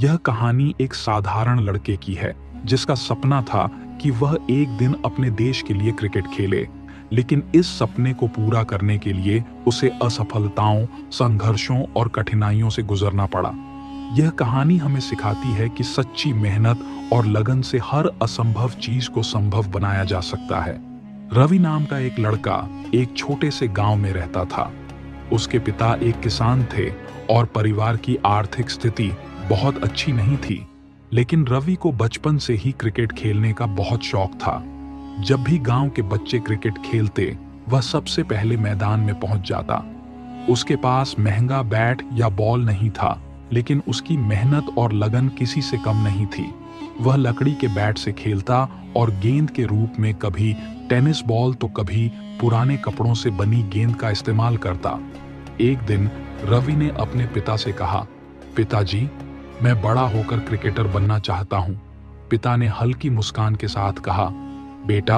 यह कहानी एक साधारण लड़के की है जिसका सपना था कि वह एक दिन अपने देश के लिए क्रिकेट खेले, लेकिन इस सपने को पूरा करने के लिए उसे असफलताओं, संघर्षों और कठिनाइयों से गुजरना पड़ा। यह कहानी हमें सिखाती है कि सच्ची मेहनत और लगन से हर असंभव चीज को संभव बनाया जा सकता है। रवि नाम का एक लड़का एक छोटे से गांव में रहता था। उसके पिता एक किसान थे और परिवार की आर्थिक स्थिति बहुत अच्छी नहीं थी, लेकिन रवि को बचपन से ही क्रिकेट खेलने का बहुत शौक था। जब भी गांव के बच्चे क्रिकेट खेलते, वह सबसे पहले मैदान में पहुंच जाता। उसके पास महंगा बैट या बॉल नहीं था, लेकिन उसकी मेहनत और लगन किसी से कम नहीं थी। वह लकड़ी के बैट से खेलता और गेंद के रूप में कभी टेनिस बॉल तो कभी पुराने कपड़ों से बनी गेंद का इस्तेमाल करता। एक दिन रवि ने अपने पिता से कहा, पिताजी, मैं बड़ा होकर क्रिकेटर बनना चाहता हूं। पिता ने हल्की मुस्कान के साथ कहा, बेटा,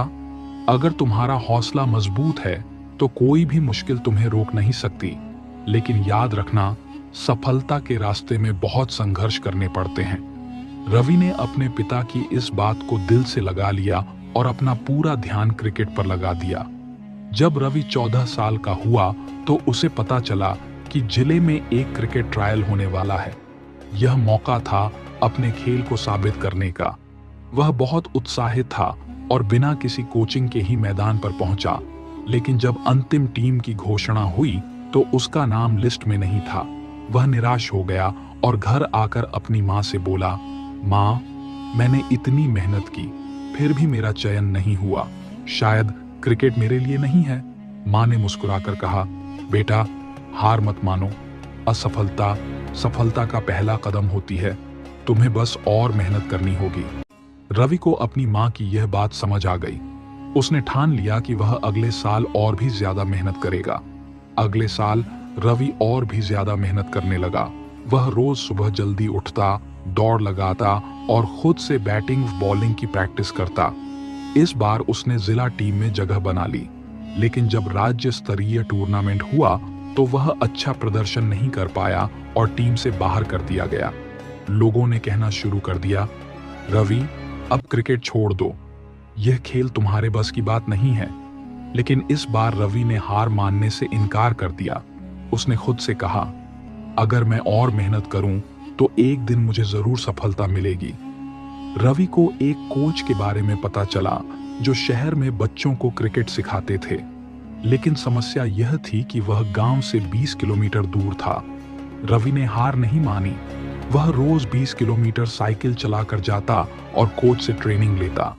अगर तुम्हारा हौसला मजबूत है तो कोई भी मुश्किल तुम्हें रोक नहीं सकती, लेकिन याद रखना, सफलता के रास्ते में बहुत संघर्ष करने पड़ते हैं। रवि ने अपने पिता की इस बात को दिल से लगा लिया और अपना पूरा ध्यान क्रिकेट पर लगा दिया। जब रवि 14 साल का हुआ तो उसे पता चला कि जिले में एक क्रिकेट ट्रायल होने वाला है। यह मौका था अपने खेल को साबित करने का। वह बहुत उत्साहित था और बिना किसी कोचिंग के ही मैदान पर पहुंचा, लेकिन जब अंतिम टीम की घोषणा हुई तो उसका नाम लिस्ट में नहीं था। वह निराश हो गया और घर आकर अपनी माँ से बोला, माँ, मैंने इतनी मेहनत की, फिर भी मेरा चयन नहीं हुआ। शायद क्रिकेट मेरे लिए नहीं है। माँ ने मुस्कुराकर कहा, बेटा, हार मत मानो। असफलता सफलता का पहला कदम होती है। तुम्हें बस और मेहनत करनी होगी। रवि को अपनी माँ की यह बात समझ आ गई। उसने ठान लिया कि वह अगले साल और भी ज्यादा मेहनत करेगा। अगले साल रवि और भी ज्यादा मेहनत करने लगा। वह रोज सुबह जल्दी उठता, दौड़ लगाता और खुद से बैटिंग बॉलिंग की प्रैक्टिस करता। इस बार उसने जिला टीम में जगह बना ली, लेकिन जब राज्य स्तरीय टूर्नामेंट हुआ तो वह अच्छा प्रदर्शन नहीं कर पाया और टीम से बाहर कर दिया गया। लोगों ने कहना शुरू कर दिया, रवि, अब क्रिकेट छोड़ दो, यह खेल तुम्हारे बस की बात नहीं है। लेकिन इस बार रवि ने हार मानने से इनकार कर दिया। उसने खुद से कहा, अगर मैं और मेहनत करूं तो एक दिन मुझे जरूर सफलता मिलेगी। रवि को एक कोच के बारे में पता चला जो शहर में बच्चों को क्रिकेट सिखाते थे, लेकिन समस्या यह थी कि वह गांव से 20 किलोमीटर दूर था। रवि ने हार नहीं मानी। वह रोज 20 किलोमीटर साइकिल चलाकर जाता और कोच से ट्रेनिंग लेता।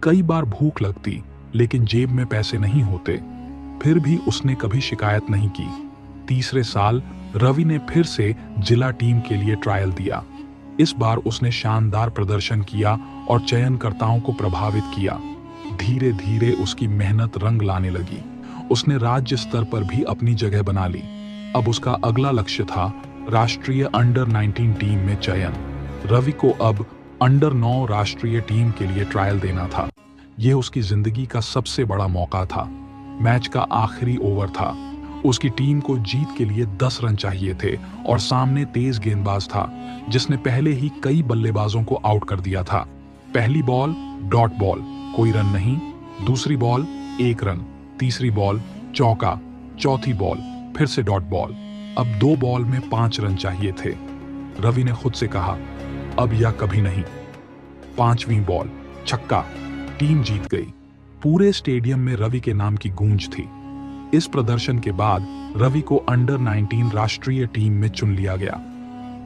कई बार भूख लगती, लेकिन जेब में पैसे नहीं होते। फिर भी उसने कभी शिकायत नहीं की। तीसरे साल रवि ने फिर से जिला टीम के लिए ट्रायल दिया। इस बार उसने शानदार प्रदर्शन किया और चयनकर्ताओं को प्रभावित किया। धीरे धीरे उसकी मेहनत रंग लाने लगी। उसने राज्य स्तर पर भी अपनी जगह बना ली। अब उसका अगला लक्ष्य था राष्ट्रीय अंडर 19 टीम में चयन। रवि को अब अंडर 9 राष्ट्रीय टीम के लिए ट्रायल देना था। यह उसकी जिंदगी का सबसे बड़ा मौका था। मैच का आखिरी ओवर था। उसकी टीम को जीत के लिए 10 रन चाहिए थे और सामने तेज गेंदबाज था जिसने पहले ही कई बल्लेबाजों को आउट कर दिया था। पहली बॉल डॉट बॉल, कोई रन नहीं। दूसरी बॉल 1 रन। तीसरी बॉल चौका। चौथी बॉल फिर से डॉट बॉल। अब 2 बॉल में 5 रन चाहिए थे। रवि ने खुद से कहा, अब या कभी नहीं। 5वीं बॉल छक्का। टीम जीत गई। पूरे स्टेडियम में रवि के नाम की गूंज थी। इस प्रदर्शन के बाद रवि को अंडर 19 राष्ट्रीय टीम में चुन लिया गया।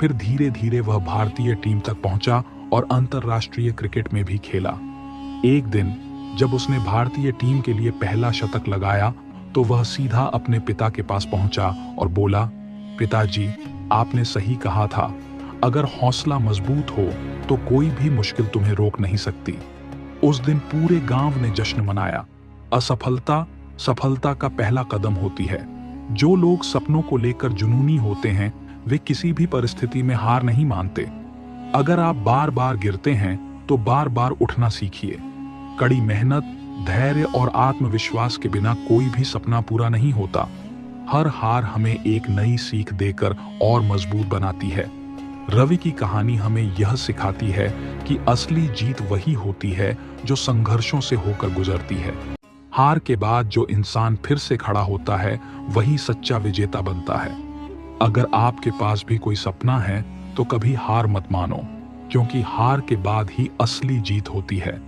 फिर धीरे धीरे वह भारतीय टीम तक पहुंचा और अंतर्राष्ट्रीय क्रिकेट में भी खेला। एक दिन जब उसने भारतीय टीम के लिए पहला शतक लगाया तो वह सीधा अपने पिता के पास पहुंचा और बोला, पिताजी, आपने सही कहा था, अगर हौसला मजबूत हो तो कोई भी मुश्किल तुम्हें रोक नहीं सकती। उस दिन पूरे गांव ने जश्न मनाया। असफलता सफलता का पहला कदम होती है। जो लोग सपनों को लेकर जुनूनी होते हैं, वे किसी भी परिस्थिति में हार नहीं मानते। अगर आप बार बार गिरते हैं तो बार बार उठना सीखिए। कड़ी मेहनत, धैर्य और आत्मविश्वास के बिना कोई भी सपना पूरा नहीं होता। हर हार हमें एक नई सीख देकर और मजबूत बनाती है। रवि की कहानी हमें यह सिखाती है कि असली जीत वही होती है जो संघर्षों से होकर गुजरती है। हार के बाद जो इंसान फिर से खड़ा होता है वही सच्चा विजेता बनता है। अगर आपके पास भी कोई सपना है तो कभी हार मत मानो, क्योंकि हार के बाद ही असली जीत होती है।